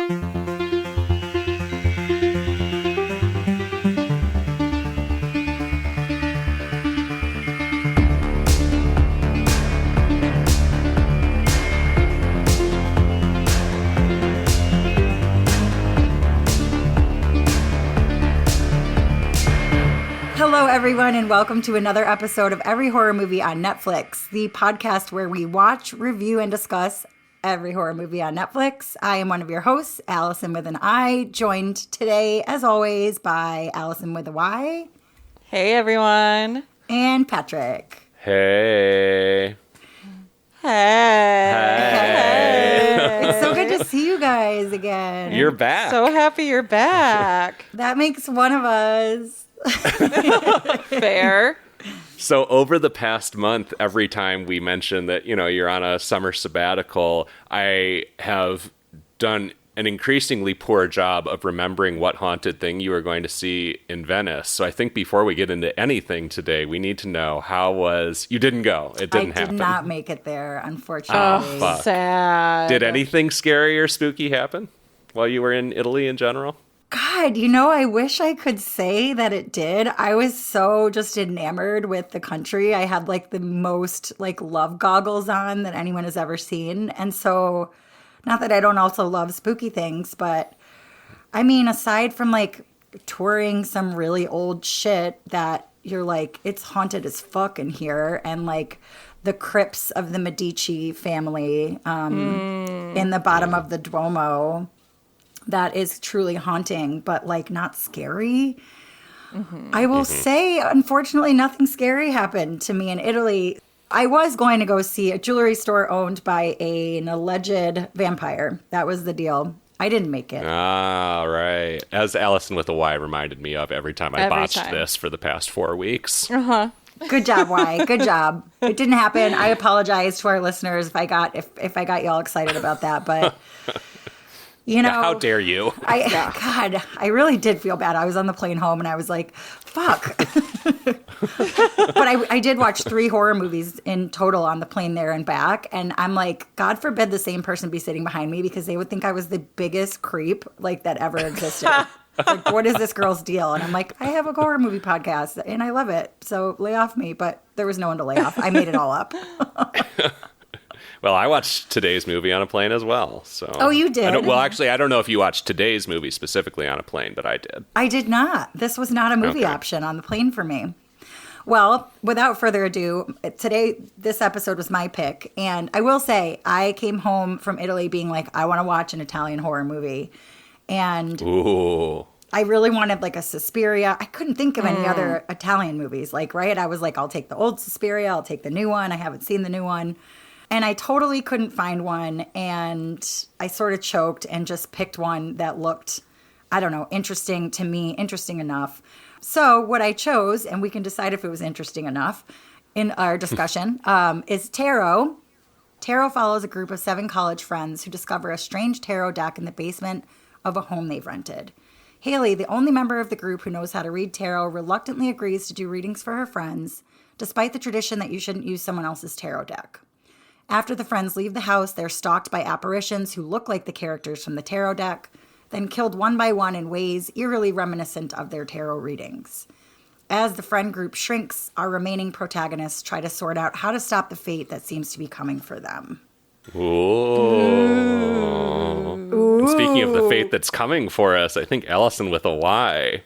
Hello, everyone, and welcome to another episode of Every Horror Movie on Netflix, the podcast where we watch, review, and discuss every horror movie on Netflix. I am one of your hosts, Allison with an I, joined today, as always, by Allison with a Y. Hey, everyone. And Patrick. Hey. Hey. It's so good to see you guys again. You're back. So happy you're back. That makes one of us. Fair. So over the past month, every time we mention that, you're on a summer sabbatical, I have done an increasingly poor job of remembering what haunted thing you were going to see in Venice. So I think before we get into anything today, we need to know you didn't go. It didn't happen. I did not make it there, unfortunately. fuck. Sad. Did anything scary or spooky happen while you were in Italy in general? God, I wish I could say that it did. I was so just enamored with the country. I had the most love goggles on that anyone has ever seen. And so, not that I don't also love spooky things, but I mean, aside from touring some really old shit that you're it's haunted as fuck in here, and the crypts of the Medici family in the bottom of the Duomo. That is truly haunting, but not scary. Mm-hmm. I will say, unfortunately, nothing scary happened to me in Italy. I was going to go see a jewelry store owned by an alleged vampire. That was the deal. I didn't make it. Ah, right. As Allison with a Y reminded me of every time I botched this for the past 4 weeks. Uh-huh. Good job, Y. Good job. It didn't happen. I apologize to our listeners if I got y'all excited about that, but... how dare you? God, I really did feel bad. I was on the plane home and I was like, fuck. But I did watch 3 horror movies in total on the plane there and back. And I'm like, God forbid the same person be sitting behind me, because they would think I was the biggest creep that ever existed. What is this girl's deal? And I'm like, I have a horror movie podcast and I love it. So lay off me. But there was no one to lay off. I made it all up. Well, I watched today's movie on a plane as well. So. Oh, you did? Actually, I don't know if you watched today's movie specifically on a plane, but I did. I did not. This was not a movie option on the plane for me. Well, without further ado, this episode was my pick. And I will say, I came home from Italy being I want to watch an Italian horror movie. And ooh. I really wanted a Suspiria. I couldn't think of any other Italian movies. Right? I was I'll take the old Suspiria. I'll take the new one. I haven't seen the new one. And I totally couldn't find one, and I sort of choked and just picked one that looked, I don't know, interesting to me, interesting enough. So what I chose, and we can decide if it was interesting enough in our discussion, is Tarot. Tarot follows a group of 7 college friends who discover a strange tarot deck in the basement of a home they've rented. Haley, the only member of the group who knows how to read tarot, reluctantly agrees to do readings for her friends, despite the tradition that you shouldn't use someone else's tarot deck. After the friends leave the house, they're stalked by apparitions who look like the characters from the tarot deck, then killed one by one in ways eerily reminiscent of their tarot readings. As the friend group shrinks, our remaining protagonists try to sort out how to stop the fate that seems to be coming for them. Ooh. Speaking of the fate that's coming for us, I think Allison with a Y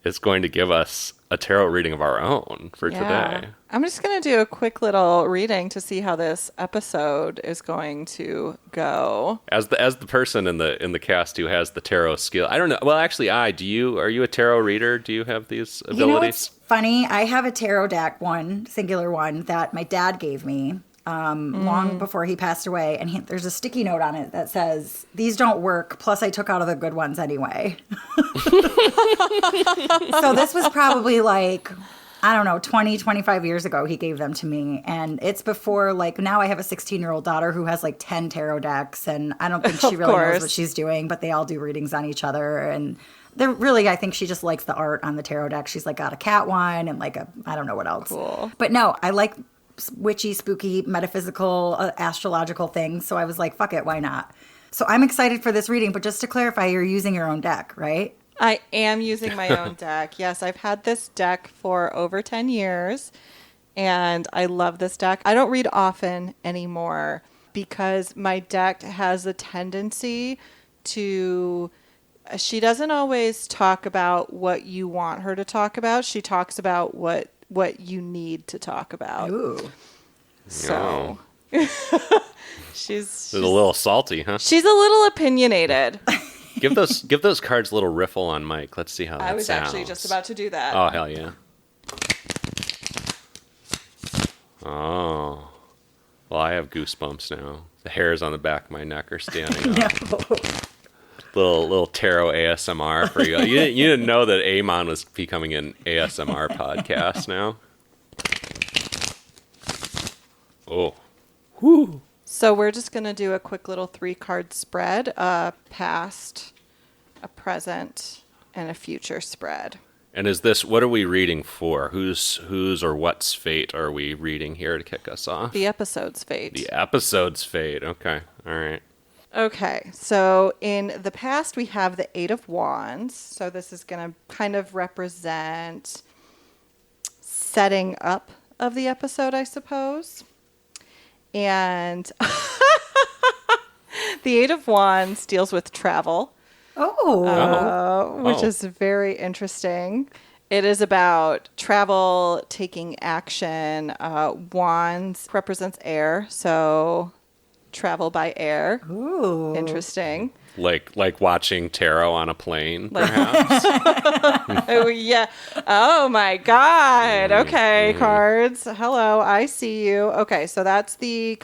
is going to give us a tarot reading of our own for today. I'm just going to do a quick little reading to see how this episode is going to go. As the person in the cast who has the tarot skill, I don't know. Well, actually, are you a tarot reader? Do you have these abilities? It's funny. I have a tarot deck, singular one that my dad gave me long before he passed away, and there's a sticky note on it that says, "These don't work, plus I took out all the good ones anyway." So this was probably I don't know, 20, 25 years ago he gave them to me. And it's before, now I have a 16-year-old daughter who has 10 tarot decks, and I don't think she really knows what she's doing, but they all do readings on each other. And they're really, I think she just likes the art on the tarot deck. She's got a cat one and I don't know what else. Cool. But no, I like witchy, spooky, metaphysical, astrological things. So I was like, fuck it, why not? So I'm excited for this reading, but just to clarify, you're using your own deck, right? I am using my own deck. Yes, I've had this deck for over 10 years, and I love this deck. I don't read often anymore because my deck has a tendency to... She doesn't always talk about what you want her to talk about. She talks about what you need to talk about. Ooh. So she's a little salty, huh? She's a little opinionated. Give those cards a little riffle on Mike. Let's see how that sounds. I was actually just about to do that. Oh, hell yeah. Oh. Well, I have goosebumps now. The hairs on the back of my neck are standing up. No. Little tarot ASMR for you. You didn't know that Amon was becoming an ASMR podcast now. Oh. Whew. So we're just going to do a quick little 3-card spread, a past, a present, and a future spread. And is this, what are we reading for? Whose or what's fate are we reading here to kick us off? The episode's fate. The episode's fate. Okay. All right. Okay, so in the past we have the 8 of Wands. So this is going to kind of represent setting up of the episode, I suppose. And the 8 of Wands deals with travel, which is very interesting. It is about travel, taking action. Wands represents air, so travel by air. Ooh. Interesting. Like watching tarot on a plane, perhaps. Oh, yeah. Oh, my God. Okay, cards. Hello, I see you. Okay, so that's the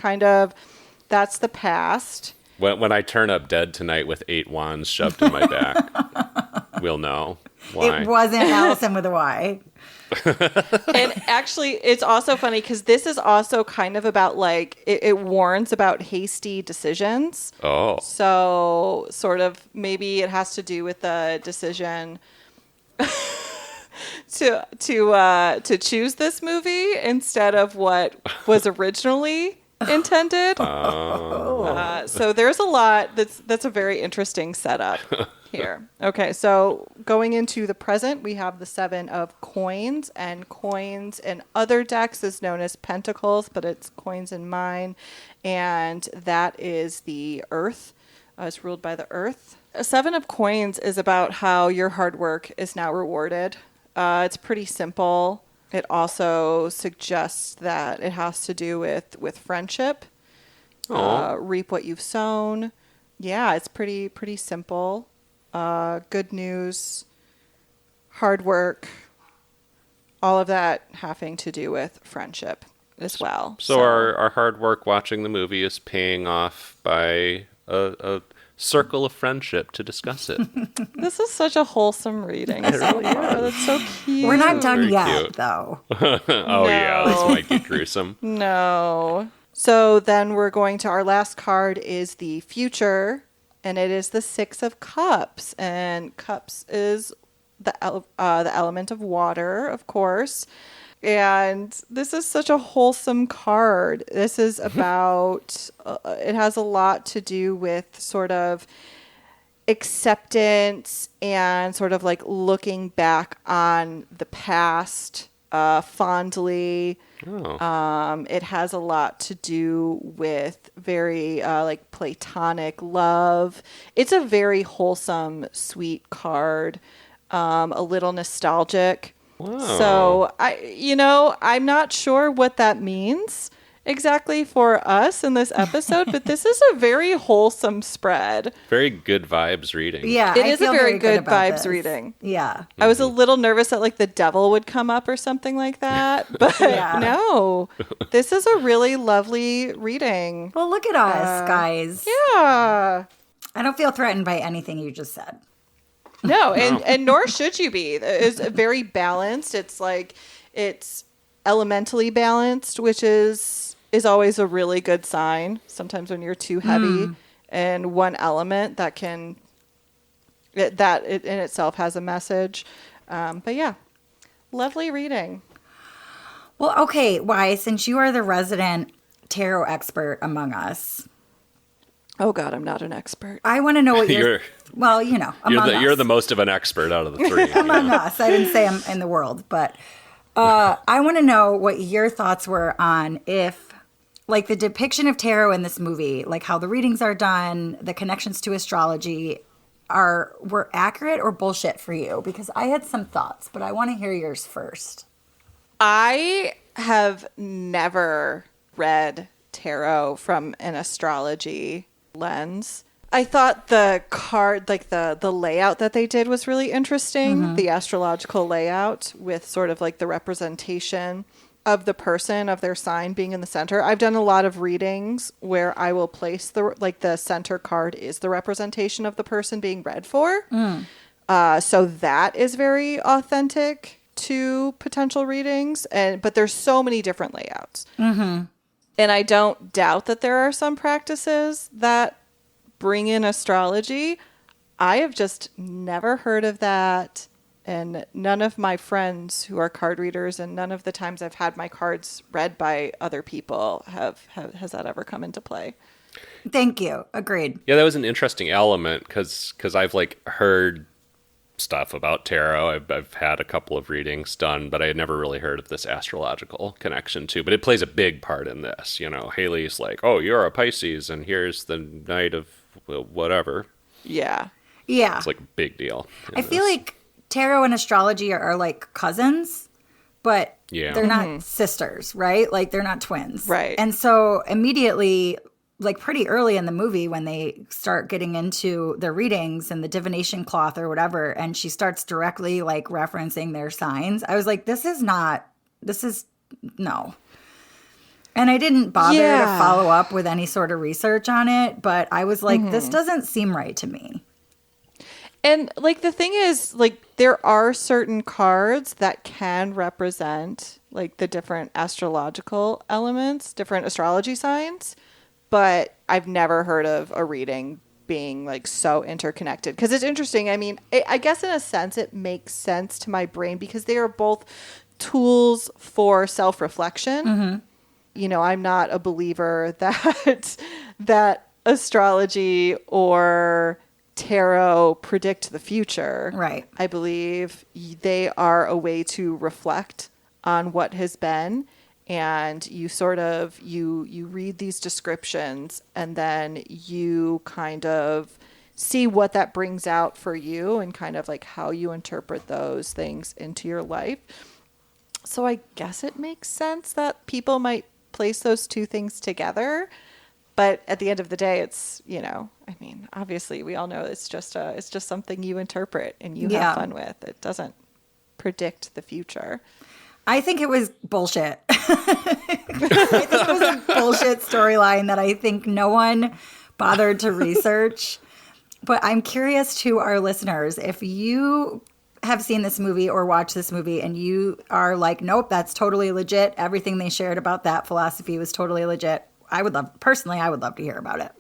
past. When I turn up dead tonight with 8 wands shoved in my back, we'll know why. It wasn't Allison with a Y. And actually, it's also funny because this is also kind of about it warns about hasty decisions. Oh. So sort of maybe it has to do with the decision to choose this movie instead of what was originally intended. So there's a lot that's a very interesting setup here. Okay, so going into the present, we have the 7 of coins, and coins in other decks is known as pentacles, but it's coins in mine, and that is the earth. It's ruled by the earth. A 7 of coins is about how your hard work is now rewarded. It's pretty simple. It also suggests that it has to do with friendship. Reap what you've sown. Yeah, it's pretty simple. Good news, hard work, all of that having to do with friendship as well. So our hard work watching the movie is paying off by a circle of friendship to discuss it. This is such a wholesome reading. That's so cute. We're not done Very yet, cute. though. Oh, yeah, this might get gruesome. No. So then we're going to our last card is the future, and it is the 6 of Cups. And Cups is the element of water, of course. And this is such a wholesome card. This is about, it has a lot to do with sort of acceptance and sort of like looking back on the past fondly. It has a lot to do with very like platonic love. It's a very wholesome, sweet card, a little nostalgic. Wow. So I'm not sure what that means exactly for us in this episode, but this is a very wholesome spread. Very good vibes reading. Yeah, It I is a feel very good about vibes this. reading. Yeah. I was a little nervous that like the devil would come up or something like that, but Yeah. no, this is a really lovely reading. Well, look at us, guys. Yeah. I don't feel threatened by anything you just said. No, and nor should you be. It's very balanced. It's like it's elementally balanced, which is always a really good sign. Sometimes when you're too heavy in one element, that in itself has a message. But yeah, lovely reading. Well, okay, why? Since you are the resident tarot expert among us, Oh God, I'm not an expert. I want to know what You're well, you know, among us. you're the most of an expert out of the three. Among us. I didn't say I'm in the world, but I want to know what your thoughts were on if, like, the depiction of tarot in this movie, like how the readings are done, the connections to astrology were accurate or bullshit for you? Because I had some thoughts, but I want to hear yours first. I have never read tarot from an astrology lens. I thought the card, like the layout that they did was really interesting. The astrological layout with sort of like the representation of the person, of their sign being in the center. I've done a lot of readings where I will place the center card is the representation of the person being read for. So that is very authentic to potential readings. But there's so many different layouts. And I don't doubt that there are some practices that bring in astrology. I have just never heard of that. And none of my friends who are card readers and none of the times I've had my cards read by other people has that ever come into play. Thank you. Agreed. Yeah, that was an interesting element because I've like heard stuff about tarot. I've had a couple of readings done, but I had never really heard of this astrological connection too. But it plays a big part in this. You know, Haley's like, "Oh, you're a Pisces, and here's the night of whatever." Yeah. Yeah. It's like a big deal. I feel like tarot and astrology are like cousins, but they're not sisters, right? Like they're not twins. Right. And so immediately, like pretty early in the movie when they start getting into the readings and the divination cloth or whatever, and she starts directly like referencing their signs, I was like, this is no. And I didn't bother to follow up with any sort of research on it, but I was like, this doesn't seem right to me. And like the thing is, like there are certain cards that can represent like the different astrological elements, different astrology signs, but I've never heard of a reading being like so interconnected. Because it's interesting. I mean, I guess in a sense it makes sense to my brain because they are both tools for self-reflection. You know, I'm not a believer that astrology or tarot predict the future. Right. I believe they are a way to reflect on what has been, and you sort of you read these descriptions and then you kind of see what that brings out for you and kind of like how you interpret those things into your life. So I guess it makes sense that people might place those two things together. But at the end of the day, it's, you know, I mean, obviously we all know it's just something you interpret and you have fun with. It doesn't predict the future. I think it was bullshit. I think it was a bullshit storyline that I think no one bothered to research. But I'm curious to our listeners, if you have seen this movie or watched this movie and you are like, nope, that's totally legit. Everything they shared about that philosophy was totally legit. I would love to hear about it.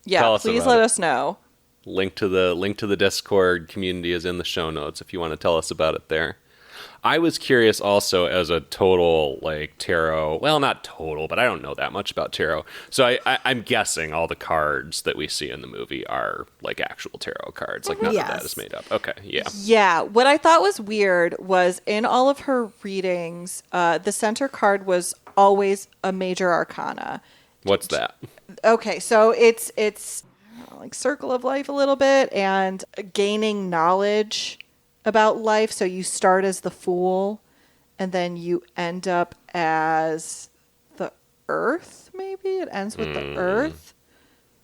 Yeah, please let us know. Link to the Discord community is in the show notes if you want to tell us about it there. I was curious also as a total like tarot, well, not total, but I don't know that much about tarot. So I'm guessing all the cards that we see in the movie are like actual tarot cards. Like none of that is made up. Okay, yeah. Yeah, what I thought was weird was in all of her readings, the center card was always a major arcana. What's that? Okay, so it's like circle of life a little bit and gaining knowledge about life. So you start as the Fool and then you end up as the Earth, maybe? It ends with the Earth,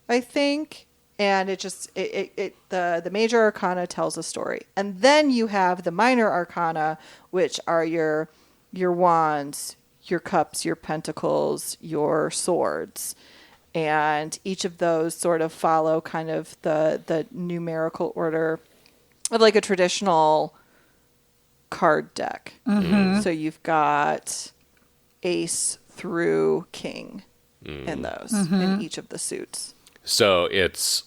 I think. And it just the major arcana tells a story. And then you have the minor arcana, which are your wands, your cups, your pentacles, your swords. And each of those sort of follow kind of the numerical order of like a traditional card deck. So you've got ace through king in those, in each of the suits. So it's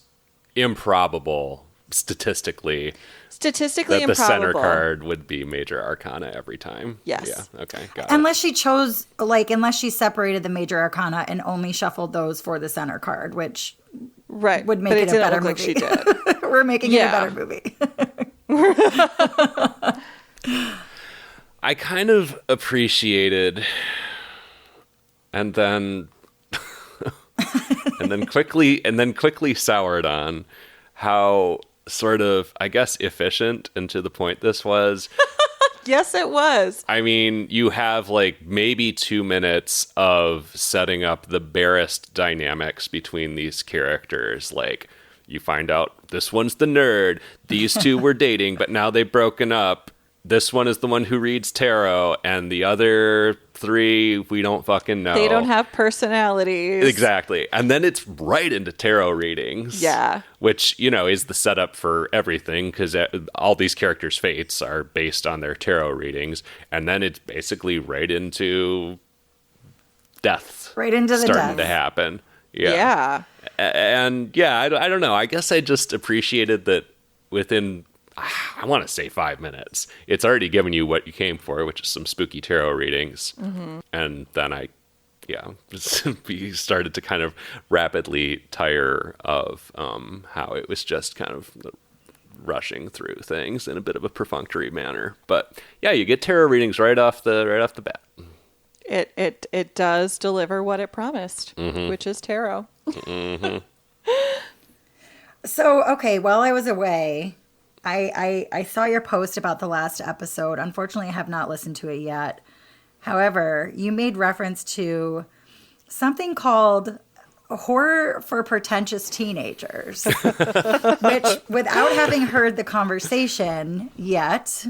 improbable statistically Statistically that the improbable. center card would be Major Arcana every time. Yes. Yeah. Okay. Got it. Unless she unless she separated the major arcana and only shuffled those for the center card, which Right. would make but it a didn't better look like movie. she did. We're making it a Yeah. better movie. I kind of appreciated and then quickly soured on how sort of, I guess, efficient and to the point this was. Yes, it was. I mean, you have like maybe 2 minutes of setting up the barest dynamics between these characters. Like, you find out this one's the nerd, these two were dating, but now they've broken up. This one is the one who reads tarot, and the other 3, we don't fucking know. They don't have personalities. Exactly. And then it's right into tarot readings. Yeah. Which, you know, is the setup for everything, because all these characters' fates are based on their tarot readings. And then it's basically right into death. Right into the starting death. to happen. Yeah. And yeah, I don't know. I guess I just appreciated that within, I want to say 5 minutes, it's already given you what you came for, which is some spooky tarot readings. Mm-hmm. And then we started to kind of rapidly tire of how it was just kind of rushing through things in a bit of a perfunctory manner. But yeah, you get tarot readings right off the bat. It does deliver what it promised, which is tarot. Mm-hmm. So, okay, while I was away, I saw your post about the last episode. Unfortunately, I have not listened to it yet. However, you made reference to something called horror for pretentious teenagers, which, without having heard the conversation yet,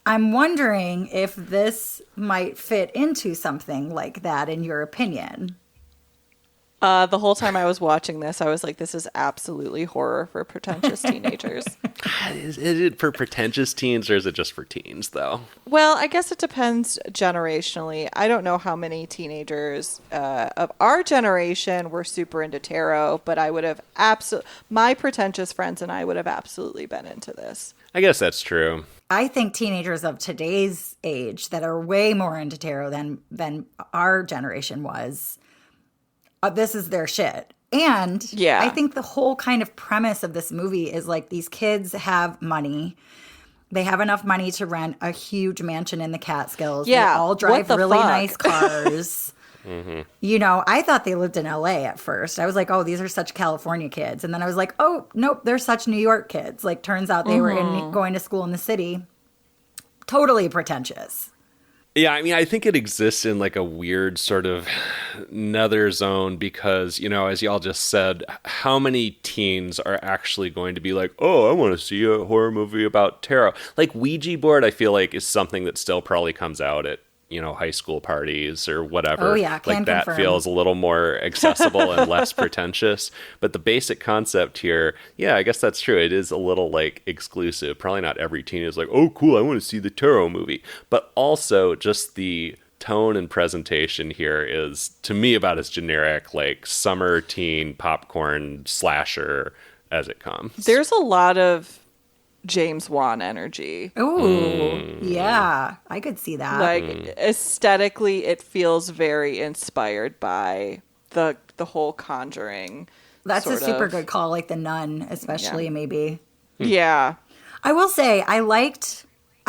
I'm wondering if this might fit into something like that, in your opinion. The whole time I was watching this, I was like, this is absolutely horror for pretentious teenagers. Is it for pretentious teens, or is it just for teens, though? Well, I guess it depends generationally. I don't know how many teenagers of our generation were super into tarot, but I would have my pretentious friends and I would have absolutely been into this. I guess that's true. I think teenagers of today's age that are way more into tarot than our generation was, this is their shit. And yeah. I think the whole kind of premise of this movie is like, these kids have money. They have enough money to rent a huge mansion in the Catskills. Yeah. They all drive What the really fuck? nice cars. Mm-hmm. You know, I thought they lived in LA at first. I was like, oh, these are such California kids. And then I was like, oh, nope, they're such New York kids. Like, turns out they were going to school in the city. Totally pretentious. Yeah, I mean, I think it exists in like a weird sort of nether zone because, you know, as y'all just said, how many teens are actually going to be like, oh, I want to see a horror movie about tarot? Like Ouija board, I feel like is something that still probably comes out at, you know, high school parties or whatever. Oh, yeah, can like that confirm. feels a little more accessible and less pretentious. But the basic concept here, yeah, I guess that's true. It is a little like exclusive. Probably not every teen is like, oh, cool, I want to see the tarot movie. But also just the tone and presentation here is, to me, about as generic, like summer teen popcorn slasher as it comes. There's a lot of James Wan energy. Ooh, yeah, I could see that. Like aesthetically, it feels very inspired by the whole Conjuring. That's a sort super of. good call, like The Nun, especially, Yeah. maybe. Yeah. I will say, I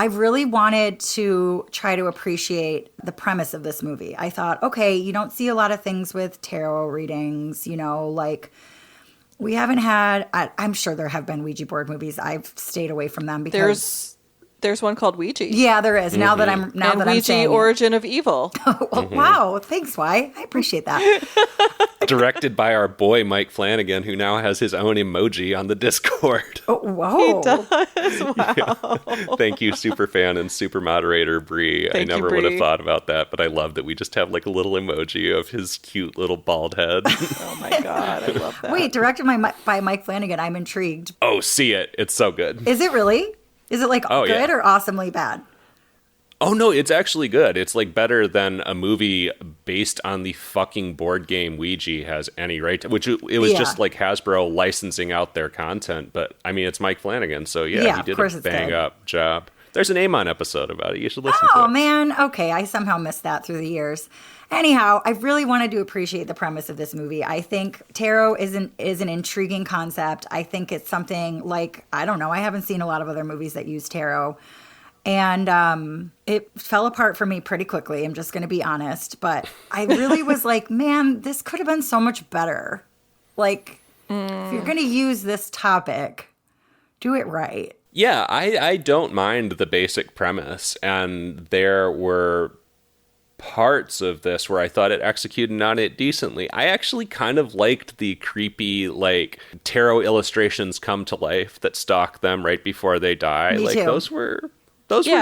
really wanted to try to appreciate the premise of this movie. I thought, okay, you don't see a lot of things with tarot readings, you know, like we haven't had, I'm sure there have been Ouija board movies. I've stayed away from them because There's one called Ouija. yeah, there is. Now that I'm And that I'm Ouija saying it. Origin of Evil. Well, wow, thanks, Why. I appreciate that. Directed by our boy Mike Flanagan, who now has his own emoji on the Discord. Oh, whoa. Thank you, super fan and super moderator Bree. I Thank you, never would have Bree. thought about that, but I love that we just have like a little emoji of his cute little bald head. Oh my God, I love that. Wait, directed by Mike Flanagan. I'm intrigued. Oh, see it. It's so good. Is it really? Is it like Oh, good yeah. or awesomely bad? Oh no, it's actually good. It's like better than a movie based on the fucking board game Ouija has any right to, which it was just like Hasbro licensing out their content. But I mean, it's Mike Flanagan, so yeah, he did a bang up job. There's an Amon episode about it. You should listen to it. Oh man, okay, I somehow missed that through the years. Anyhow, I really wanted to appreciate the premise of this movie. I think tarot is an intriguing concept. I think it's something like, I don't know, I haven't seen a lot of other movies that use tarot. And it fell apart for me pretty quickly. I'm just going to be honest. But I really was like, man, this could have been so much better. Like, if you're going to use this topic, do it right. Yeah, I don't mind the basic premise. And there were parts of this where I thought it executed on it decently. I actually kind of liked the creepy, like, tarot illustrations come to life that stalk them right before they die. Me like, too. Those were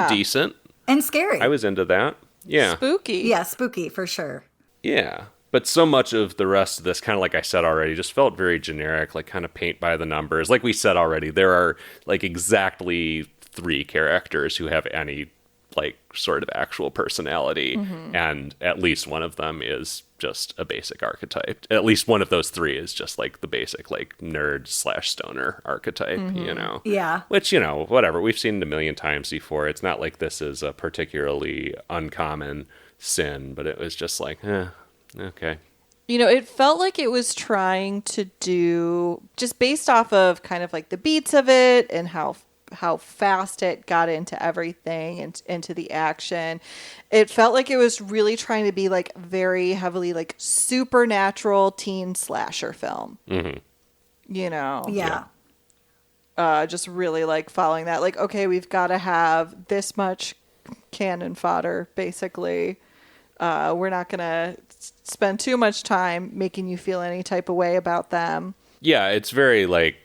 decent. And scary. I was into that. Yeah. Spooky. Yeah, spooky for sure. Yeah. But so much of the rest of this, kind of like I said already, just felt very generic, like kind of paint by the numbers. Like we said already, there are like exactly 3 characters who have any like sort of actual personality. And at least one of them is just a basic archetype. At least one of those 3 is just like the basic like nerd/stoner archetype, you know? Yeah. Which, you know, whatever. We've seen it a million times before. It's not like this is a particularly uncommon sin, but it was just like, okay. You know, it felt like it was trying to do, just based off of kind of like the beats of it and how fast it got into everything and into the action. It felt like it was really trying to be like very heavily like supernatural teen slasher film. You know? Yeah. Just really like following that. Like, okay, we've got to have this much cannon fodder, basically. We're not going to spend too much time making you feel any type of way about them. Yeah, it's very like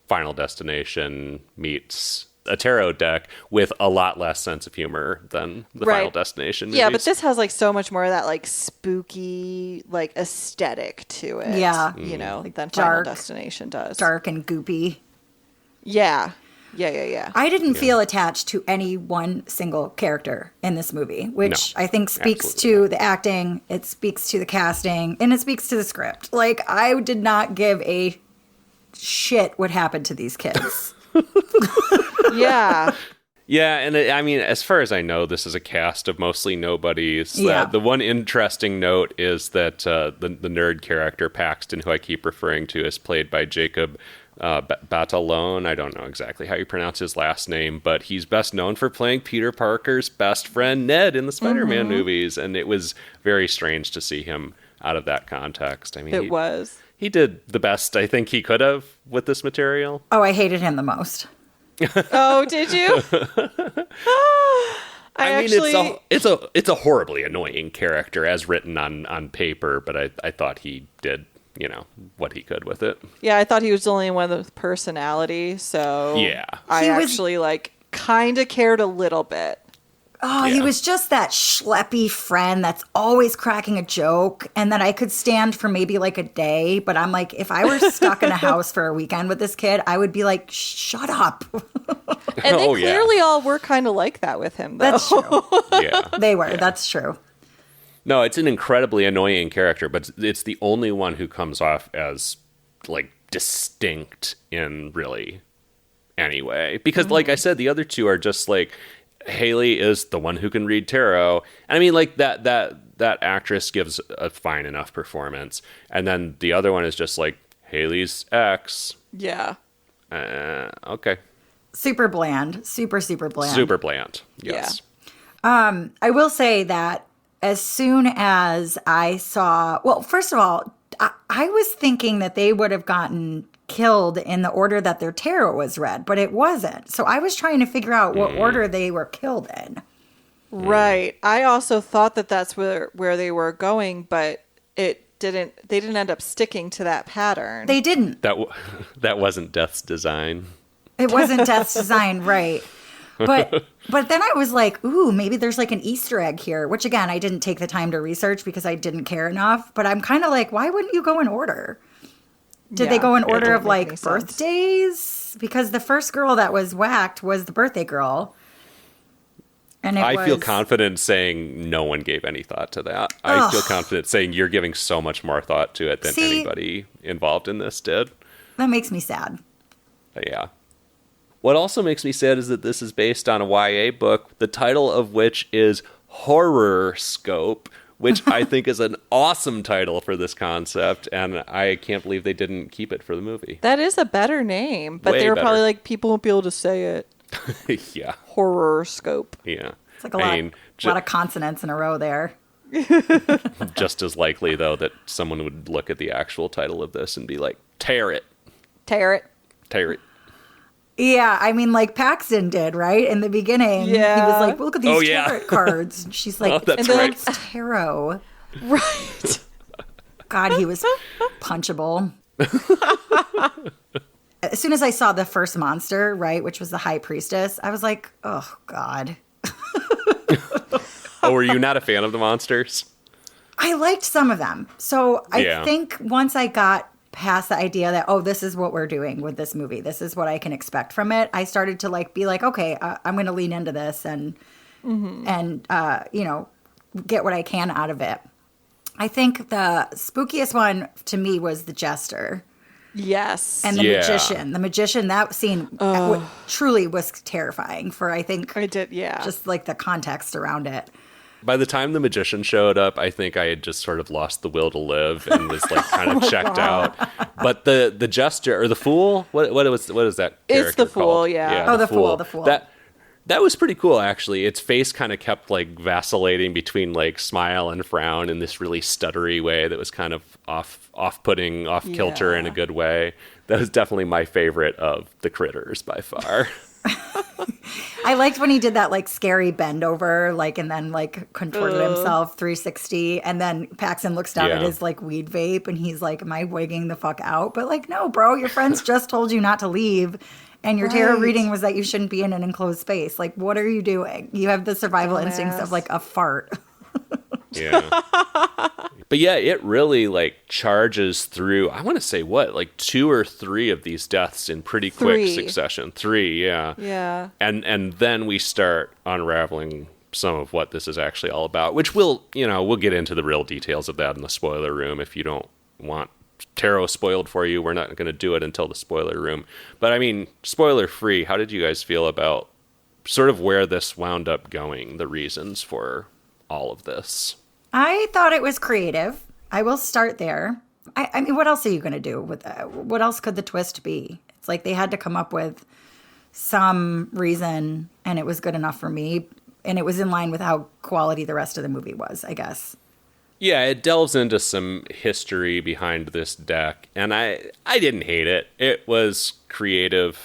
Final Destination meets a tarot deck with a lot less sense of humor than the Final Destination movies. Yeah, but this has like so much more of that like spooky like aesthetic to it. Yeah. You know, Like than dark, Final Destination does. Dark and goopy. Yeah. Yeah. I didn't feel attached to any one single character in this movie, which I think speaks to the acting, it speaks to the casting, and it speaks to the script. Like, I did not give a shit what happened to these kids. Yeah. Yeah, and I mean, as far as I know, this is a cast of mostly nobodies. Yeah. The one interesting note is that the nerd character, Paxton, who I keep referring to, is played by Jacob Batalone. I don't know exactly how you pronounce his last name, but he's best known for playing Peter Parker's best friend, Ned, in the Spider-Man movies. And it was very strange to see him out of that context. I mean, he did the best I think he could have with this material. Oh, I hated him the most. Oh, did you? I mean, it's a horribly annoying character as written on paper, but I thought he did, you know, what he could with it. Yeah, I thought he was the only one with personality, so yeah, I actually like kind of cared a little bit. Oh, Yeah. he was just that schleppy friend that's always cracking a joke and that I could stand for maybe like a day. But I'm like, if I were stuck in a house for a weekend with this kid, I would be like, shut up. And they clearly all were kind of like that with him, though. That's true. Yeah. They were. That's true. No, it's an incredibly annoying character, but it's the only one who comes off as like distinct in really any way. Because like I said, the other two are just like, Haley is the one who can read tarot. And I mean, like that actress gives a fine enough performance. And then the other one is just like Haley's ex. Yeah. Okay. Super bland. Super bland. Super bland. Yes. Yeah. I will say that as soon as I saw, well, first of all, I was thinking that they would have gotten killed in the order that their tarot was read, but it wasn't. So I was trying to figure out what order they were killed in. Right. I also thought that that's where they were going, but they didn't end up sticking to that pattern. They didn't. That wasn't Death's design. It wasn't Death's design, right. But then I was like, ooh, maybe there's like an Easter egg here, which again, I didn't take the time to research because I didn't care enough. But I'm kind of like, why wouldn't you go in order? Did they go in order of like birthdays? Because the first girl that was whacked was the birthday girl. And I feel confident saying no one gave any thought to that. I feel confident saying you're giving so much more thought to it than anybody involved in this did. That makes me sad. Yeah. What also makes me sad is that this is based on a YA book, the title of which is Horror Scope, which I think is an awesome title for this concept, and I can't believe they didn't keep it for the movie. That is a better name, but Way they were better. probably like, people won't be able to say it. Yeah. Horror Scope. Yeah. It's like a lot of consonants in a row there. Just as likely, though, that someone would look at the actual title of this and be like, tear it. Tear it. Tear it. Yeah, I mean, like Paxton did, right? In the beginning, Yeah. he was like, "Look at these yeah. tarot cards." And she's like, that's "That's right. tarot." Right. God, he was punchable. As soon as I saw the first monster, right, which was the high priestess, I was like, "Oh God." Oh, were you not a fan of the monsters? I liked some of them. So I think once I got past the idea that, oh, this is what we're doing with this movie, this is what I can expect from it, I started to like be like, okay, I'm going to lean into this and you know, get what I can out of it. I think the spookiest one to me was the jester Yes. and the magician. The magician, that scene truly was terrifying for, I think, I did, yeah. just like the context around it. By the time the magician showed up, I think I had just sort of lost the will to live and was like kind of checked out. But the jester or the fool, what is that character It's the fool, called? yeah. Oh, the fool. That was pretty cool, actually. Its face kind of kept like vacillating between like smile and frown in this really stuttery way that was kind of off-putting, off-kilter in a good way. That was definitely my favorite of the critters by far. I liked when he did that like scary bend over, like, and then like contorted himself 360, and then Paxton looks down at his like weed vape, and he's like, "Am I wigging the fuck out?" But like, no, bro, your friends just told you not to leave, and your tarot reading was that you shouldn't be in an enclosed space. Like, what are you doing? You have the survival instincts of like a fart. Yeah. But yeah, it really like charges through, I want to say what, like 2 or 3 of these deaths in pretty quick succession. 3, yeah. Yeah. And then we start unraveling some of what this is actually all about, which we'll get into the real details of that in the spoiler room. If you don't want tarot spoiled for you, we're not going to do it until the spoiler room. But I mean, spoiler free, how did you guys feel about sort of where this wound up going, the reasons for all of this? I thought it was creative. I will start there. I mean, what else are you going to do with that? What else could the twist be? It's like they had to come up with some reason, and it was good enough for me. And it was in line with how quality the rest of the movie was, I guess. Yeah, it delves into some history behind this deck, and I didn't hate it. It was creative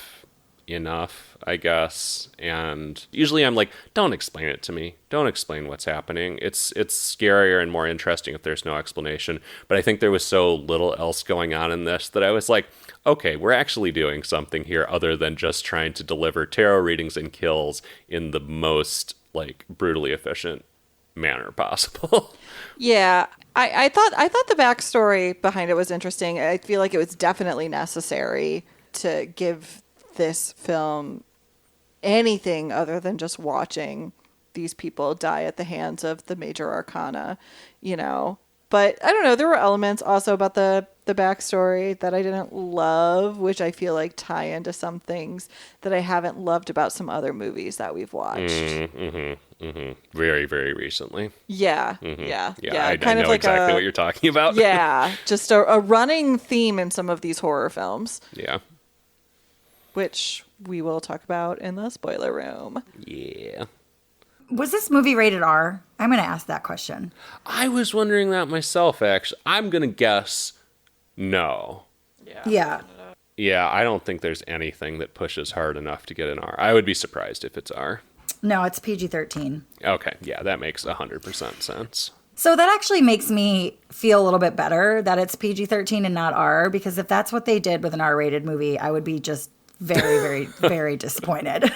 enough, I guess. And usually I'm like, don't explain it to me. Don't explain what's happening. It's scarier and more interesting if there's no explanation. But I think there was so little else going on in this that I was like, okay, we're actually doing something here other than just trying to deliver tarot readings and kills in the most like brutally efficient manner possible. Yeah, I thought the backstory behind it was interesting. I feel like it was definitely necessary to give this film anything other than just watching these people die at the hands of the major arcana, you know. But I don't know, there were elements also about the backstory that I didn't love, which I feel like tie into some things that I haven't loved about some other movies that we've watched. Very, very recently. Yeah, Yeah, yeah. I Kind know of like exactly what you're talking about. Yeah, just a running theme in some of these horror films, Yeah. which we will talk about in the spoiler room. Yeah. Was this movie rated R? I'm going to ask that question. I was wondering that myself, actually. I'm going to guess no. Yeah. Yeah, I don't think there's anything that pushes hard enough to get an R. I would be surprised if it's R. No, it's PG-13. Okay, yeah, that makes 100% sense. So that actually makes me feel a little bit better that it's PG-13 and not R, because if that's what they did with an R-rated movie, I would be just very, very, very disappointed.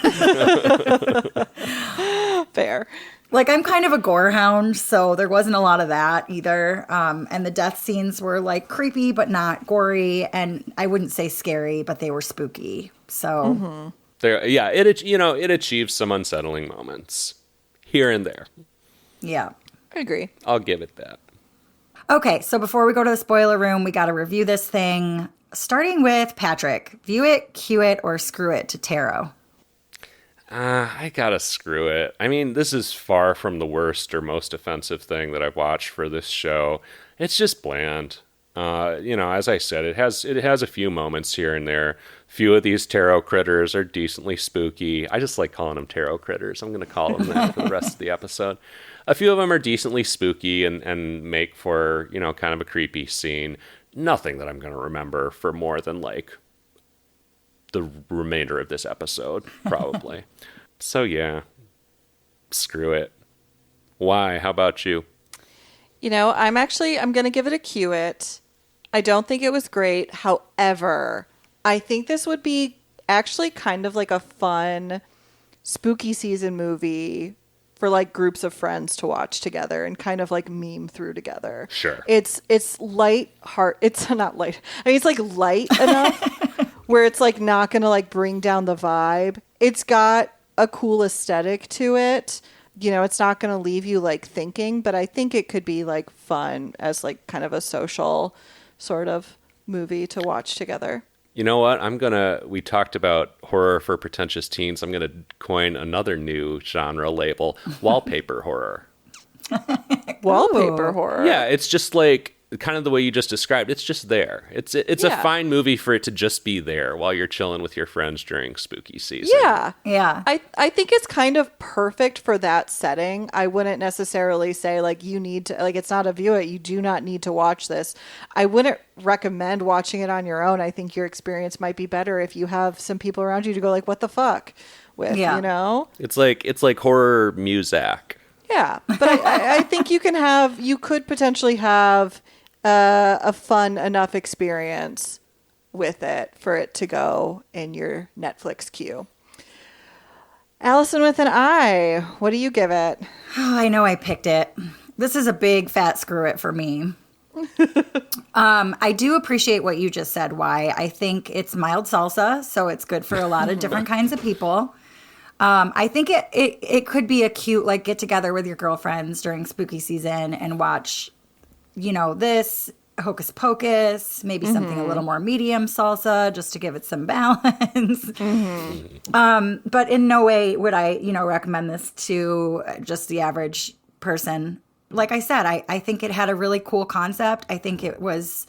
Fair. Like, I'm kind of a gore hound, so there wasn't a lot of that either. And the death scenes were like creepy, but not gory. And I wouldn't say scary, but they were spooky. So There, yeah, it achieves some unsettling moments. here and there. Yeah. I agree. I'll give it that. Okay, so before we go to the spoiler room, we got to review this thing. Starting with Patrick. View it, cue it, or screw it to tarot. I gotta screw it. I mean, this is far from the worst or most offensive thing that I've watched for this show. It's just bland. As I said, it has a few moments here and there. Few of these tarot critters are decently spooky. I just like calling them tarot critters. I'm going to call them that for the rest of the episode. A few of them are decently spooky and make for, kind of a creepy scene. Nothing that I'm going to remember for more than like the remainder of this episode, probably. So yeah, screw it. Why? How about you? I'm going to give it a cue it. I don't think it was great. However, I think this would be actually kind of like a fun spooky season movie for like groups of friends to watch together and kind of like meme through together. Sure. It's light heart. It's not light. I mean, it's like light enough where it's like not going to like bring down the vibe. It's got a cool aesthetic to it. It's not going to leave you like thinking, but I think it could be like fun as like kind of a social sort of movie to watch together. You know what? We talked about horror for pretentious teens. I'm going to coin another new genre label, wallpaper horror. Wallpaper horror. Yeah, it's just like kind of the way you just described. It's just there. It's a fine movie for it to just be there while you're chilling with your friends during spooky season. Yeah. Yeah. I think it's kind of perfect for that setting. I wouldn't necessarily say like you need to, like, it's not a view it. You do not need to watch this. I wouldn't recommend watching it on your own. I think your experience might be better if you have some people around you to go like, what the fuck with, It's like horror music. Yeah. But I think you could potentially have a fun enough experience with it for it to go in your Netflix queue. Allison with an I, what do you give it? Oh, I know I picked it. This is a big fat screw it for me. I do appreciate what you just said, why. I think it's mild salsa, so it's good for a lot of different kinds of people. I think it could be a cute like get together with your girlfriends during spooky season and watch this Hocus Pocus, maybe something a little more medium salsa, just to give it some balance. But in no way would I, recommend this to just the average person. Like I said, I think it had a really cool concept. I think it was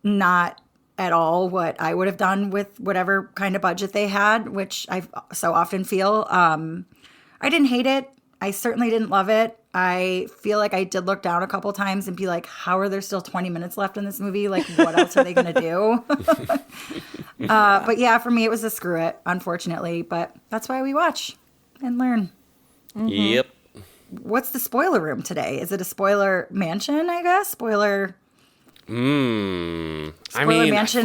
not at all what I would have done with whatever kind of budget they had, which I so often feel. I didn't hate it. I certainly didn't love it. I feel like I did look down a couple times and be like, how are there still 20 minutes left in this movie? Like, what else are they going to do? But yeah, for me, it was a screw it, unfortunately. But that's why we watch and learn. Yep. What's the spoiler room today? Is it a spoiler mansion, I guess? Spoiler mansion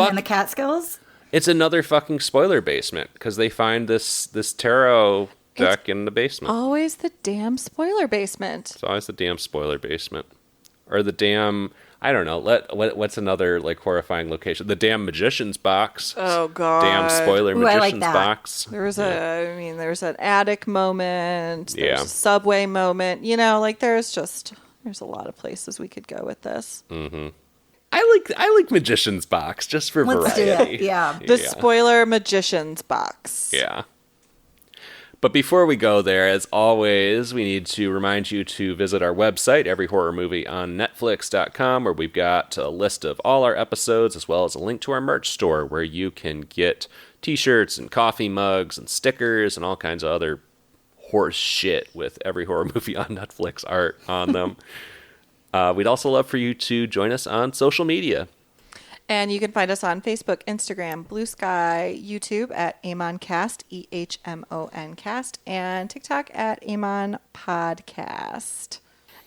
in the Catskills? It's another fucking spoiler basement because they find this tarot deck in the basement. Always the damn spoiler basement. It's always the damn spoiler basement. Or the damn, I don't know, what's another like horrifying location? The damn magician's box. Oh god. Damn spoiler magician's like box. There's there's an attic moment, there's Yeah. a subway moment, there's a lot of places we could go with this. I like magician's box just for Let's do variety. it. Yeah. The spoiler magician's box. Yeah. But before we go there, as always, we need to remind you to visit our website, everyhorrormovieonnetflix.com, where we've got a list of all our episodes, as well as a link to our merch store, where you can get t-shirts and coffee mugs and stickers and all kinds of other horse shit with Every Horror Movie on Netflix art on them. We'd also love for you to join us on social media. And you can find us on Facebook, Instagram, Blue Sky, YouTube at AmonCast, EHMONcast, and TikTok at Amon Podcast.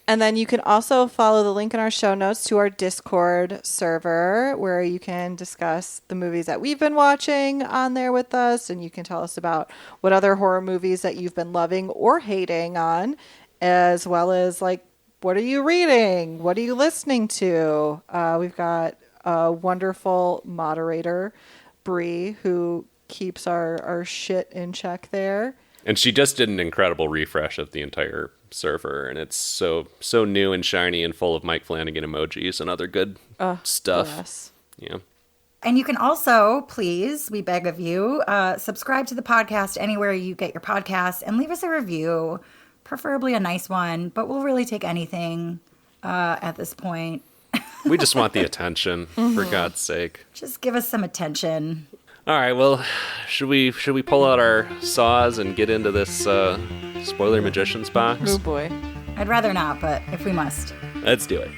And then you can also follow the link in our show notes to our Discord server, where you can discuss the movies that we've been watching on there with us, and you can tell us about what other horror movies that you've been loving or hating on, as well as like, what are you reading? What are you listening to? We've got a wonderful moderator, Bree, who keeps our shit in check there. And she just did an incredible refresh of the entire server, and it's so new and shiny and full of Mike Flanagan emojis and other good stuff. Yes. Yeah. And you can also, please, we beg of you, subscribe to the podcast anywhere you get your podcasts and leave us a review, preferably a nice one, but we'll really take anything at this point. We just want the attention, for God's sake. Just give us some attention. All right, well, should we pull out our saws and get into this spoiler magician's box? Oh boy. I'd rather not, but if we must. Let's do it.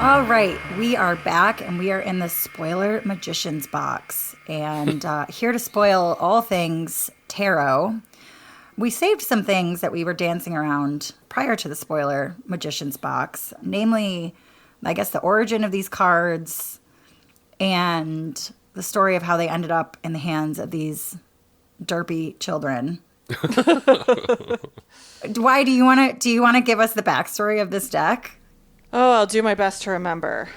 All right, we are back and we are in the spoiler magician's box. And here to spoil all things tarot. We saved some things that we were dancing around prior to the spoiler magician's box, namely, I guess, the origin of these cards and the story of how they ended up in the hands of these derpy children. Why do you want to give us the backstory of this deck? Oh, I'll do my best to remember.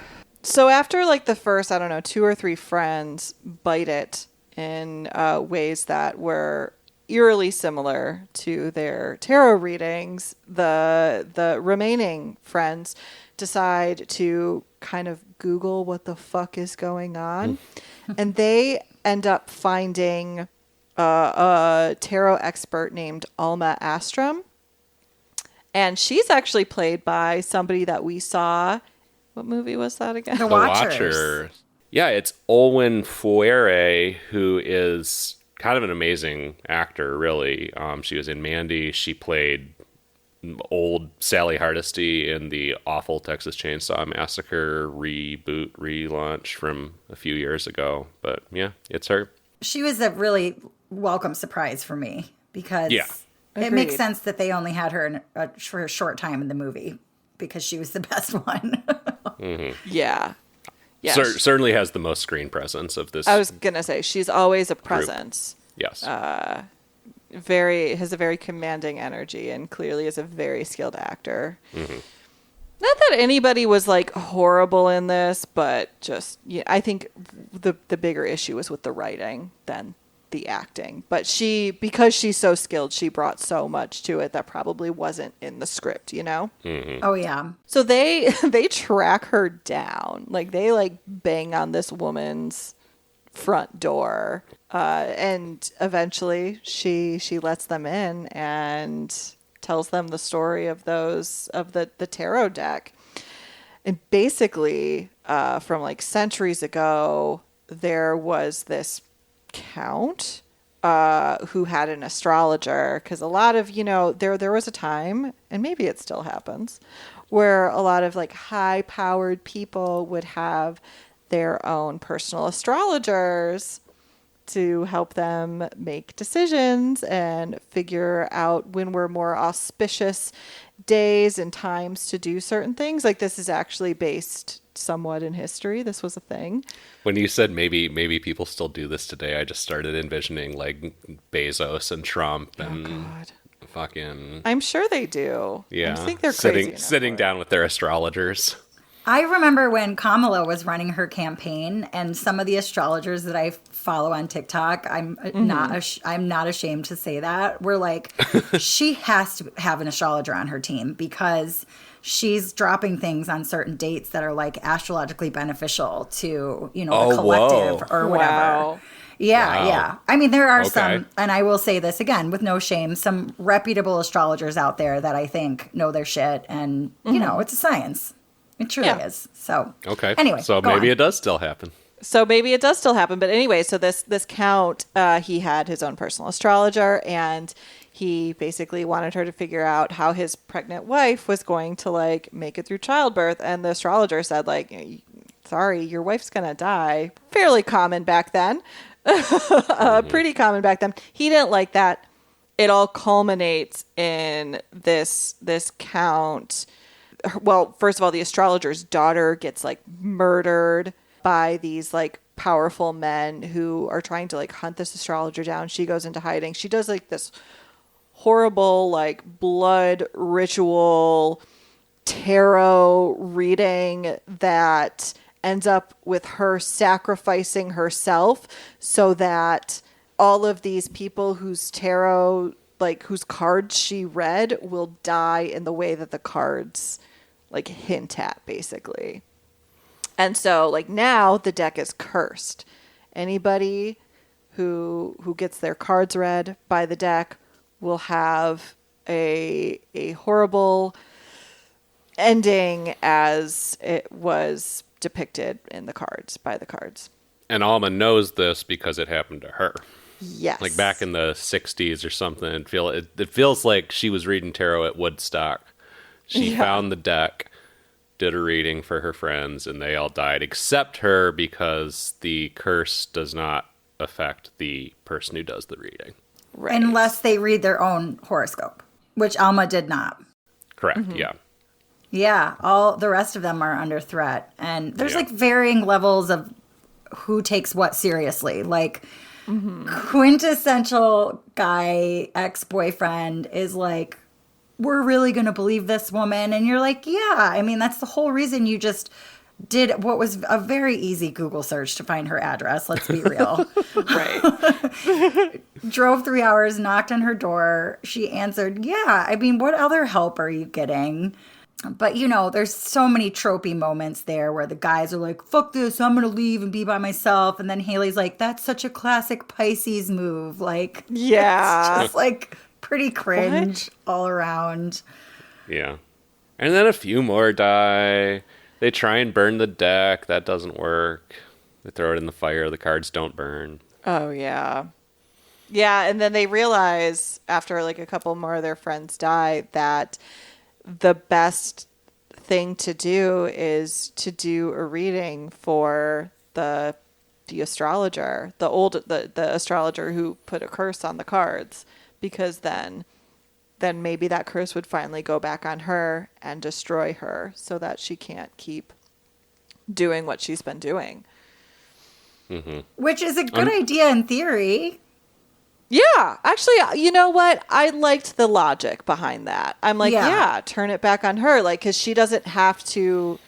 So after like the first, I don't know, 2 or 3 friends bite it in ways that were eerily similar to their tarot readings, the remaining friends decide to kind of Google what the fuck is going on. And they end up finding a tarot expert named Alma Astrom. And she's actually played by somebody that we saw. What movie was that again? The The Watchers. Watcher. Yeah, it's Olwen Fouere, who is kind of an amazing actor, really. She was in Mandy. She played old Sally Hardesty in the awful Texas Chainsaw Massacre relaunch from a few years ago. But yeah, it's her. She was a really welcome surprise for me because Yeah. it makes Agreed. sense that they only had her for a short time in the movie because she was the best one. Yeah. Yeah. Certainly has the most screen presence of this. I was going to say, she's always a presence. Yes. Has a very commanding energy and clearly is a very skilled actor. Mm-hmm. Not that anybody was like horrible in this, but just I think the bigger issue was with the writing than the acting. But because she's so skilled, she brought so much to it that probably wasn't in the script, you know? Oh, yeah. So they track her down. Like they like bang on this woman's front door. And eventually she lets them in and tells them the story of the tarot deck. And basically, from like centuries ago, there was this count who had an astrologer, because a lot of there was a time, and maybe it still happens, where a lot of like high powered people would have their own personal astrologers to help them make decisions and figure out when were more auspicious days and times to do certain things. Like this is actually based somewhat in history. This was a thing. When you said maybe people still do this today, I just started envisioning like Bezos and Trump and God. fucking I'm sure they do. yeah, I think they're crazy enough sitting for it. down with their astrologers. I remember when Kamala was running her campaign, and some of the astrologers that I follow on TikTok, I'm not ashamed to say that, were like, she has to have an astrologer on her team because she's dropping things on certain dates that are like astrologically beneficial to, the collective or whatever. Wow. Yeah, Wow. yeah. I mean, there are Okay. some, and I will say this again with no shame, some reputable astrologers out there that I think know their shit, and it's a science. It truly Yeah. is. So Okay. Anyway, so go maybe on. it does still happen. So maybe it does still happen. But anyway, so this count, he had his own personal astrologer, and he basically wanted her to figure out how his pregnant wife was going to like make it through childbirth. And the astrologer said like, sorry, your wife's going to die. Fairly common back then. Pretty common back then. He didn't like that. It all culminates in this count. Well, first of all, the astrologer's daughter gets like murdered by these like powerful men who are trying to like hunt this astrologer down. She goes into hiding. She does like this horrible like blood ritual tarot reading that ends up with her sacrificing herself so that all of these people whose tarot, like whose cards she read, will die in the way that the cards like hint at, basically. And so like now the deck is cursed. Anybody who gets their cards read by the deck will have a horrible ending as it was depicted in the cards, by the cards. And Alma knows this because it happened to her. Yes. Like back in the 60s or something. It feels like she was reading tarot at Woodstock. She found the deck, did a reading for her friends, and they all died except her because the curse does not affect the person who does the reading. Right. Unless they read their own horoscope, which Alma did not. Correct, yeah. Yeah, all the rest of them are under threat. And there's like varying levels of who takes what seriously. Like quintessential guy ex-boyfriend is like, we're really going to believe this woman. And you're like, yeah, I mean, that's the whole reason you just did what was a very easy Google search to find her address. Let's be real. Right. Drove 3 hours, knocked on her door. She answered, yeah, I mean, what other help are you getting? But, you know, there's so many tropey moments there where the guys are like, fuck this, I'm going to leave and be by myself. And then Haley's like, that's such a classic Pisces move. Like, Yeah. it's just like pretty cringe all around. Yeah. And then a few more die. They try and burn the deck. That doesn't work. They throw it in the fire. The cards don't burn. Oh, yeah. Yeah, and then they realize after like a couple more of their friends die that the best thing to do is to do a reading for the astrologer, the astrologer who put a curse on the cards, because then maybe that curse would finally go back on her and destroy her so that she can't keep doing what she's been doing. Mm-hmm. Which is a good idea in theory. Yeah, actually, you know what? I liked the logic behind that. I'm like, Yeah. yeah, turn it back on her. Like, because she doesn't have to,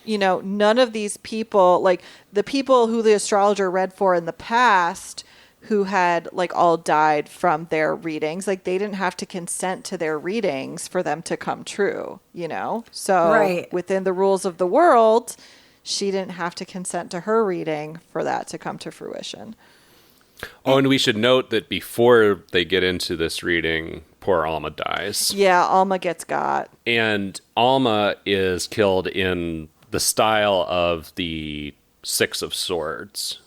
you know, none of these people, like the people who the astrologer read for in the past who had like all died from their readings, like they didn't have to consent to their readings for them to come true, you know? So Right. within the rules of the world, she didn't have to consent to her reading for that to come to fruition. Oh, and we should note that before they get into this reading, poor Alma dies. Yeah, Alma gets got. And Alma is killed in the style of the Six of Swords.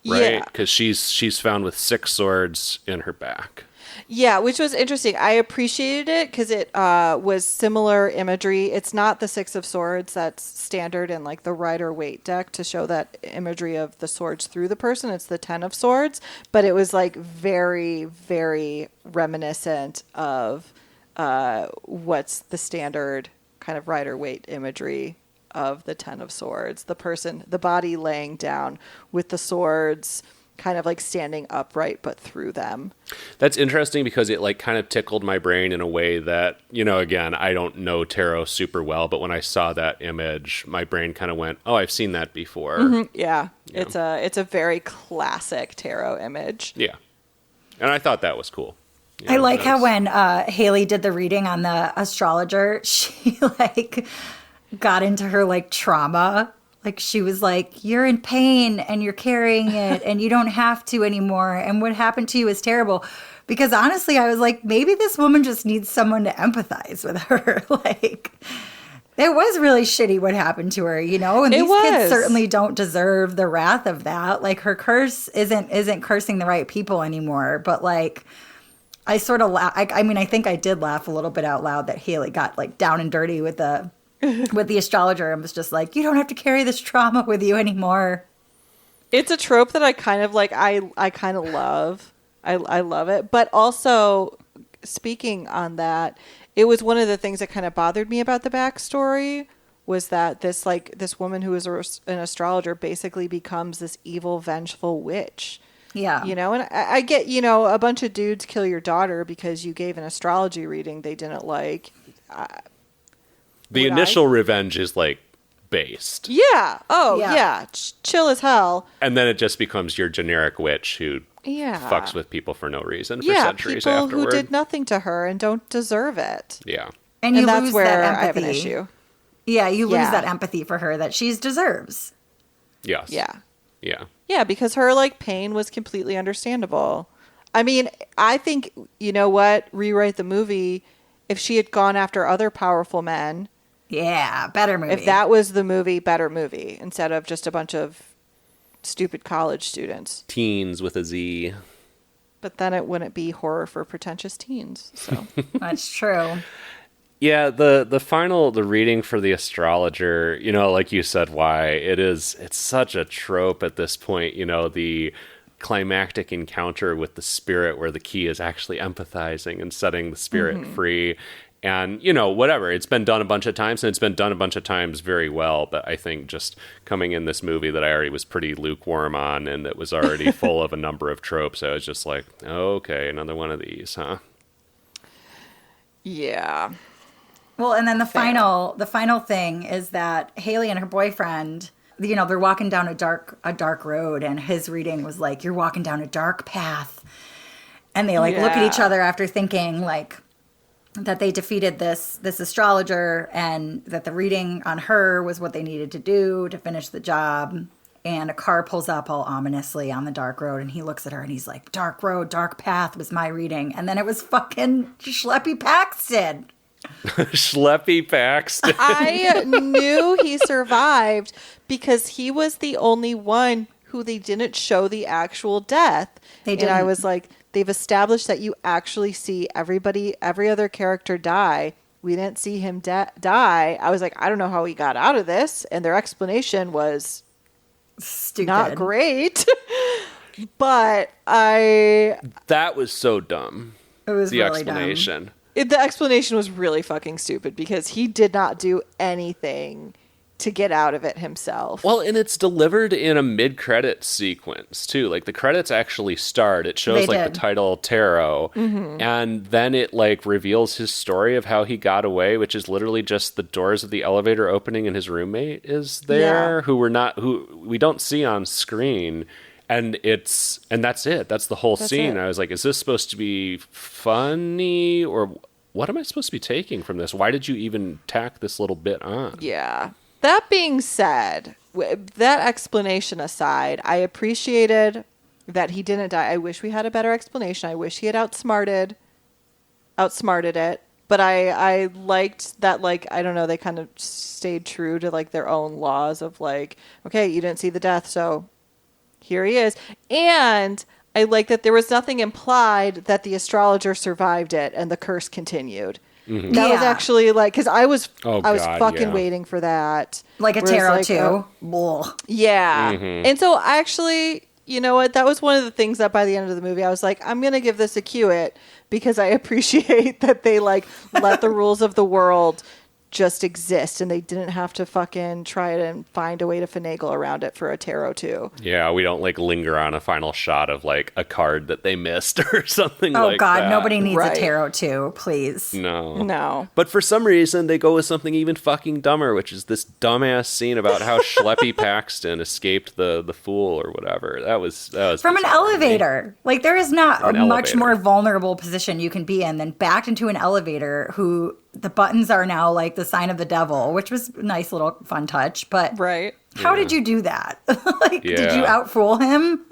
Right? Yeah. Because she's found with 6 swords in her back. Yeah, which was interesting. I appreciated it because it was similar imagery. It's not the Six of Swords that's standard in like the Rider-Waite deck to show that imagery of the swords through the person. It's the Ten of Swords, but it was like very, very reminiscent of what's the standard kind of Rider-Waite imagery of the Ten of Swords. The person, the body laying down with the swords kind of like standing upright but through them. That's interesting because it like kind of tickled my brain in a way that, you know, again, I don't know tarot super well, but when I saw that image, my brain kind of went, oh, I've seen that before. Mm-hmm. Yeah. It's a very classic tarot image. Yeah. And I thought that was cool. You I know, like how that's- when Haley did the reading on the astrologer, she like got into her like trauma. Like she was like, you're in pain and you're carrying it and you don't have to anymore. And what happened to you is terrible. Because honestly, I was like, maybe this woman just needs someone to empathize with her. Like, it was really shitty what happened to her, you know? And It these was. kids certainly don't deserve the wrath of that. Like her curse isn't cursing the right people anymore. But like, I sort of I mean, I think I did laugh a little bit out loud that Haley got like down and dirty with the astrologer and was just like, you don't have to carry this trauma with you anymore. It's a trope that I kind of like, I kind of love. I love it. But also, speaking on that, it was one of the things that kind of bothered me about the backstory was that this woman who is an astrologer basically becomes this evil, vengeful witch. Yeah. You know, and I get, you know, a bunch of dudes kill your daughter because you gave an astrology reading they didn't like. The Would initial revenge is like based. Yeah. Oh, Yeah. yeah. Chill as hell. And then it just becomes your generic witch who Yeah. fucks with people for no reason for Yeah, centuries people afterward. who did nothing to her and don't deserve it. Yeah. And you that's lose where that I have an empathy. issue. Yeah, you lose Yeah. that empathy for her that she deserves. Yes. Yeah. Yeah. Yeah, because her like pain was completely understandable. I mean, I think, you know what? Rewrite the movie. If she had gone after other powerful men, Yeah, better movie. if that was the movie, better movie, instead of just a bunch of stupid college students. Teens with a Z. But then it wouldn't be horror for pretentious teens. So That's true. Yeah, the reading for the astrologer, you know, like you said, why it's such a trope at this point, you know, the climactic encounter with the spirit where the key is actually empathizing and setting the spirit free. And, you know, whatever, it's been done a bunch of times and it's been done a bunch of times very well. But I think just coming in this movie that I already was pretty lukewarm on and it was already full of a number of tropes, I was just like, okay, another one of these, huh? yeah. Well, and then the final thing is that Haley and her boyfriend, you know, they're walking down a dark road, and his reading was like, "You're walking down a dark path," and they like look at each Yeah. other after thinking like that they defeated this astrologer, and that the reading on her was what they needed to do to finish the job. And a car pulls up all ominously on the dark road, and he looks at her and he's like, "Dark road, dark path was my reading," and then it was fucking Schleppy Paxton. Schleppy Paxton. I knew he survived because he was the only one who they didn't show the actual death. They And I didn't. was like, they've established that you actually see every other character die. We didn't see him die. I was like, I don't know how he got out of this. And their explanation was Stupid. not great. But That was so dumb. It was The really dumb. explanation. the explanation was really fucking stupid because he did not do anything to get out of it himself. Well, and it's delivered in a mid-credit sequence too. Like the credits actually start. It shows They like did. the title Tarot, and then it like reveals his story of how he got away, which is literally just the doors of the elevator opening and his roommate is there, who we don't see on screen. And that's it. That's the whole scene. it. I was like, is this supposed to be funny, or what am I supposed to be taking from this? Why did you even tack this little bit on? Yeah. That being said, that explanation aside, I appreciated that he didn't die. I wish we had a better explanation. I wish he had outsmarted it. But I liked that, like, I don't know, they kind of stayed true to like their own laws of like, okay, you didn't see the death, so here he is. And I like that there was nothing implied that the astrologer survived it and the curse continued. That was Yeah. actually like, because I was Oh, fucking yeah. waiting for that. Like a Whereas, tarot like, too. Blah. yeah. And so actually, you know what? That was one of the things that by the end of the movie, I was like, I'm going to give this a Q-it because I appreciate that they like let the rules of the world just exist and they didn't have to fucking try and find a way to finagle around it for a tarot too. Yeah, we don't like linger on a final shot of like a card that they missed or something Oh like God, that. nobody needs Right. a tarot too, please. No. No. But for some reason, they go with something even fucking dumber, which is this dumbass scene about how Schleppy Paxton escaped the fool or whatever. That was From an bizarre to me. elevator. Like there is not An a much elevator. more vulnerable position you can be in than backed into an elevator who the buttons are now like the sign of the devil, which was a nice little fun touch. But Right. how did you do that? Like, did you Yeah. outfool him?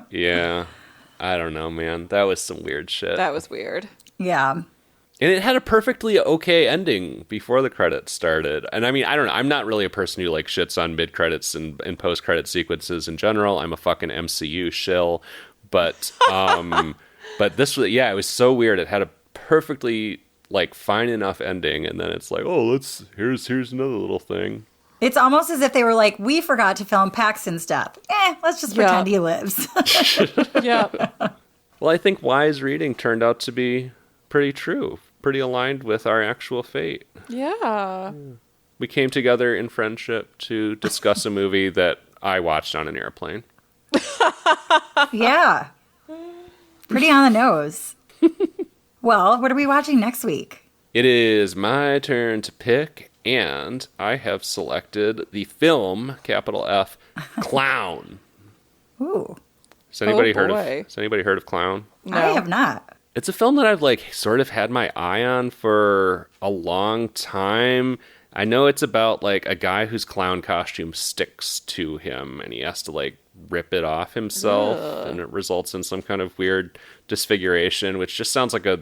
Yeah. I don't know, man. That was some weird shit. That was weird. Yeah. And it had a perfectly okay ending before the credits started. And I mean, I don't know. I'm not really a person who like shits on mid credits and post credit sequences in general. I'm a fucking MCU shill. But but this was, yeah, it was so weird. It had a perfectly like fine enough ending, and then it's like, oh, here's another little thing. It's almost as if they were like, we forgot to film Paxton's death. Let's just Yeah. pretend he lives. Yeah. Well, I think wise reading turned out to be pretty true, pretty aligned with our actual fate. Yeah. We came together in friendship to discuss a movie that I watched on an airplane. Yeah. Pretty on the nose. Well, what are we watching next week? It is my turn to pick, and I have selected the film, capital F, Clown. Ooh. Has anybody boy. heard of Clown? No. I have not. It's a film that I've like sort of had my eye on for a long time. I know it's about like a guy whose clown costume sticks to him and he has to like rip it off himself and it results in some kind of weird disfiguration, which just sounds like a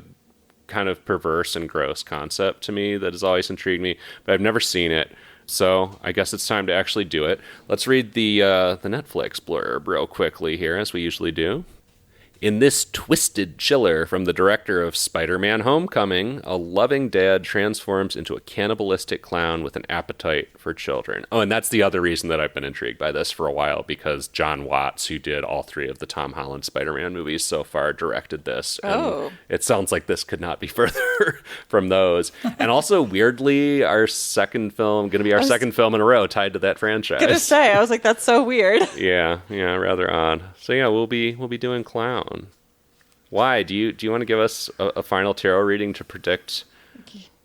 kind of perverse and gross concept to me that has always intrigued me, but I've never seen it. So I guess it's time to actually do it. Let's read the Netflix blurb real quickly here, as we usually do. In this twisted chiller from the director of Spider-Man Homecoming, a loving dad transforms into a cannibalistic clown with an appetite for children. Oh, and that's the other reason that I've been intrigued by this for a while, because John Watts, who did all 3 of the Tom Holland Spider-Man movies so far, directed this. And Oh. it sounds like this could not be further from those. And also, weirdly, our second film, going to be our second film in a row tied to that franchise. Gonna say, I was like, that's so weird. Yeah, rather odd. So yeah, we'll be doing Clown. Why do you want to give us a final tarot reading to predict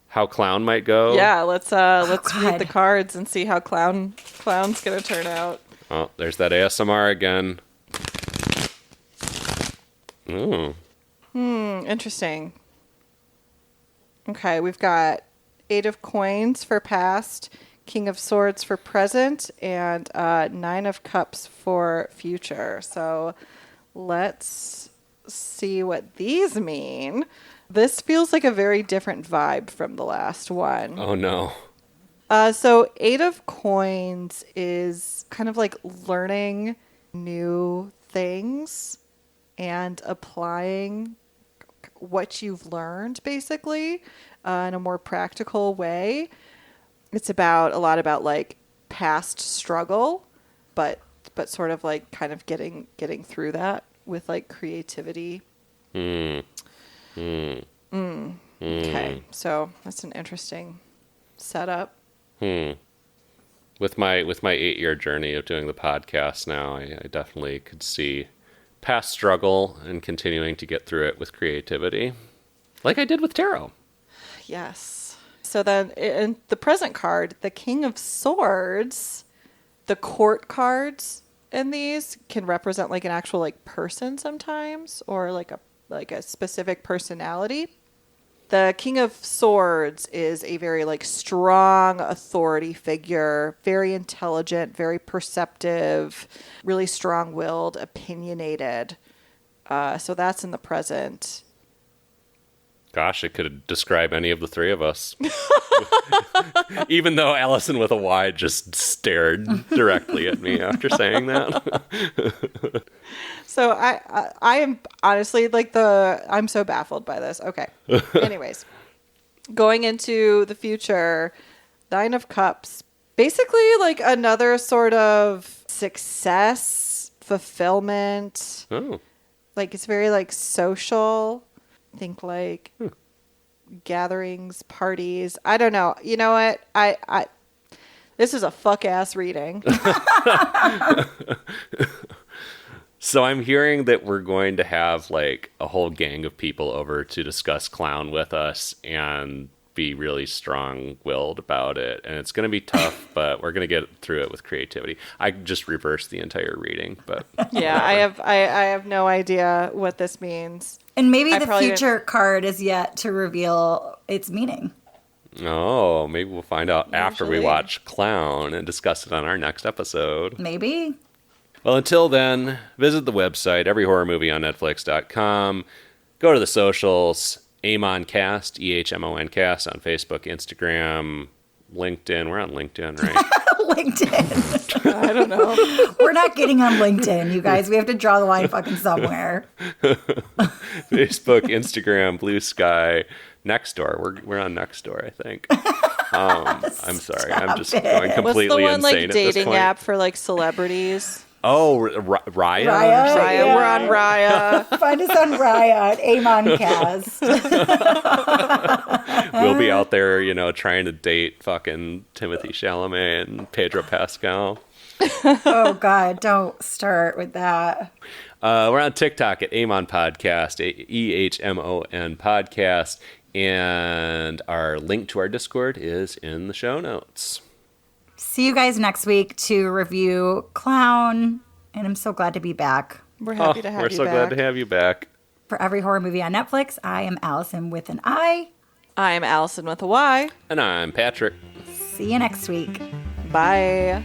how Clown might go? Yeah, let's read God. the cards and see how Clown's gonna turn out. Oh, there's that ASMR again. Ooh. Interesting. Okay, we've got 8 of Coins for past, King of Swords for present, and 9 of Cups for future. So let's see what these mean. This feels like a very different vibe from the last one. Oh no. So 8 of Coins is kind of like learning new things and applying what you've learned, basically, in a more practical way. It's a lot about like past struggle, but sort of like kind of getting through that with like creativity. Okay, so that's an interesting setup. With my 8-year journey of doing the podcast now, I definitely could see past struggle and continuing to get through it with creativity, like I did with tarot. Yes. So then in the present card, the King of Swords, the court cards in these can represent like an actual like person sometimes, or like a specific personality. The King of Swords is a very like strong authority figure, very intelligent, very perceptive, really strong-willed, opinionated. So that's in the present. Gosh, it could describe any of the 3 of us. Even though Allison with a Y just stared directly at me after saying that. So I am honestly like I'm so baffled by this. Okay. Anyways, going into the future, 9 of Cups, basically like another sort of success, fulfillment. Oh. Like it's very like social. Think like gatherings, parties. I don't know. You know what? I this is a fuck ass reading. So I'm hearing that we're going to have like a whole gang of people over to discuss Clown with us and be really strong-willed about it. And it's going to be tough, but we're going to get through it with creativity. I just reversed the entire reading, but Yeah, I have no idea what this means. And maybe I the probably future card is yet to reveal its meaning. oh, maybe we'll find out after we Usually. watch Clown and discuss it on our next episode. Maybe. Well, until then, visit the website, everyhorrormovieonnetflix.com. Go to the socials, AmonCast, EHMONcast on Facebook, Instagram, LinkedIn. We're on LinkedIn, right? LinkedIn. I don't know. We're not getting on LinkedIn, you guys. We have to draw the line fucking somewhere. Facebook, Instagram, Blue Sky, Nextdoor. We're on Nextdoor, I think. I'm sorry. I'm just Stop it. going What's completely the one insane like at this dating point. app for like celebrities? Oh, Raya? Raya? Raya, Yeah. we're on Raya. Find us on Raya at AmonCast. We'll be out there, trying to date fucking Timothy Chalamet and Pedro Pascal. Oh, God, don't start with that. We're on TikTok at Amon Podcast, EHMON Podcast, and our link to our Discord is in the show notes. See you guys next week to review Clown, and I'm so glad to be back. We're happy to have We're you so back. glad to have you back. For every horror movie on Netflix, I am Allison with an I. I'm Allison with a Y. And I'm Patrick. See you next week. Bye.